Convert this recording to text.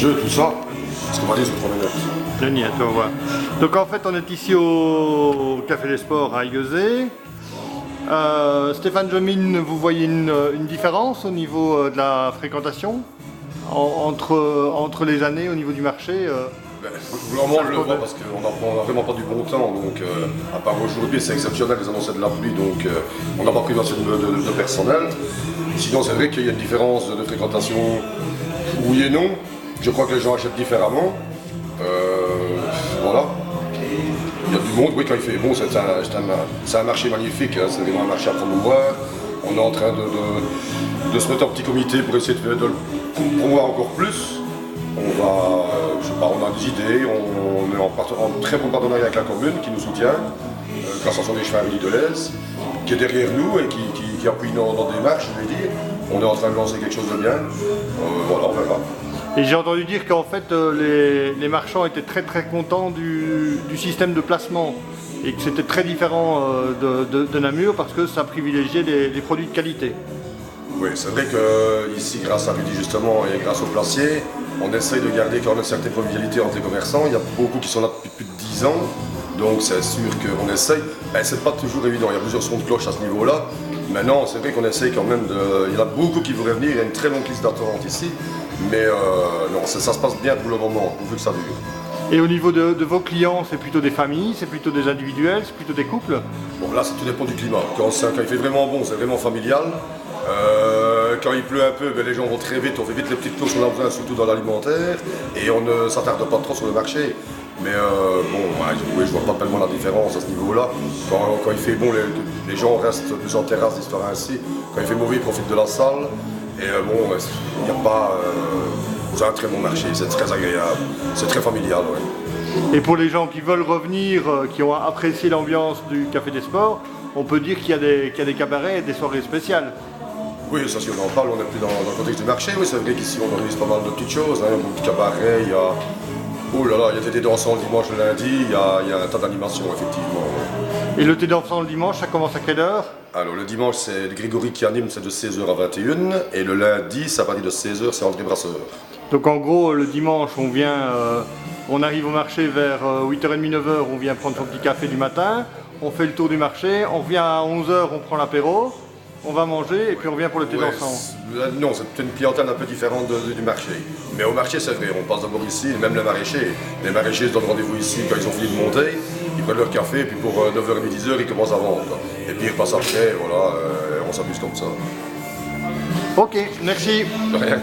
jeux, tout ça, parce qu'on va dire sur 3 minutes. Génial, on voit. Donc en fait, on est ici au Café des Sports à Aiguezé. Stéphane Jomine, vous voyez une différence au niveau de la fréquentation entre les années au niveau du marché Vraiment, je le vois parce qu'on n'a vraiment pas du bon temps, donc à part aujourd'hui, c'est exceptionnel, les annonces de la pluie, donc on n'a pas pris de personnel. Sinon, c'est vrai qu'il y a une différence de fréquentation, oui et non. Je crois que les gens achètent différemment. Voilà. Il y a du monde, oui, quand il fait bon, c'est un marché magnifique, hein, c'est vraiment un marché à promouvoir. On est en train de se mettre en petit comité pour essayer de le promouvoir encore plus. On a des idées, on est en très bon partenariat avec la commune qui nous soutient, l'association des chemins de l'Aise, qui est derrière nous et qui appuie nos démarches, je vais dire. On est en train de lancer quelque chose de bien. Voilà, on verra. Et j'ai entendu dire qu'en fait les marchands étaient très contents du système de placement et que c'était très différent de Namur parce que ça privilégiait les produits de qualité. Oui, c'est vrai que ici, grâce à Rudy justement et grâce au placier, on essaye de garder quand même une certaine convivialité entre les commerçants. Il y a beaucoup qui sont là depuis plus de 10 ans, donc c'est sûr qu'on essaye. Ben, c'est pas toujours évident, il y a plusieurs sons de cloche à ce niveau-là. Maintenant, c'est vrai qu'on essaye quand même il y en a beaucoup qui voudraient venir, il y a une très longue liste d'attente ici. Mais non, ça se passe bien pour le moment, pourvu que ça dure. Et au niveau de vos clients, c'est plutôt des familles, c'est plutôt des individuels, c'est plutôt des couples? Bon, là, tout dépend du climat. Quand il fait vraiment bon, c'est vraiment familial. Quand il pleut un peu, ben, les gens vont très vite, on fait vite les petites courses qu'on a besoin, surtout dans l'alimentaire, et on ne s'attarde pas trop sur le marché. Mais bon, oui, je vois pas tellement la différence à ce niveau-là. Quand il fait bon, les gens restent plus en terrasse, histoire ainsi. Quand il fait mauvais, ils profitent de la salle. Et bon, il n'y a pas... c'est un très bon marché, c'est très agréable, c'est très familial. Ouais. Et pour les gens qui veulent revenir, qui ont apprécié l'ambiance du Café des Sports, on peut dire qu'il y a des cabarets et des soirées spéciales. Oui, ça si on en parle, on n'est plus dans le contexte du marché. Oui, c'est vrai qu'ici on organise pas mal de petites choses. Hein. Beaucoup de cabarets, il y a... Oh là là, il y a des dansants le dimanche, le lundi, il y a un tas d'animations effectivement. Ouais. Et le thé dansant le dimanche, ça commence à quelle heure? Alors le dimanche c'est Grégory qui anime, c'est de 16h à 21h. Et le lundi, ça va dire de 16h, c'est André Brasseur. Donc en gros, le dimanche, on arrive au marché vers 8h30, 9h, on vient prendre son petit café du matin, on fait le tour du marché, on revient à 11h, on prend l'apéro, on va manger et puis on revient pour le thé dansant. Non, c'est une clientèle un peu différente du marché. Mais au marché, c'est vrai, on passe d'abord ici, même les maraîchers. Les maraîchers se donnent rendez-vous ici quand ils ont fini de monter, ils prennent leur café, et puis pour 9h30, 10h, ils commencent à vendre. Et puis ils repassent après, voilà, on s'amuse comme ça. Ok, merci. De rien.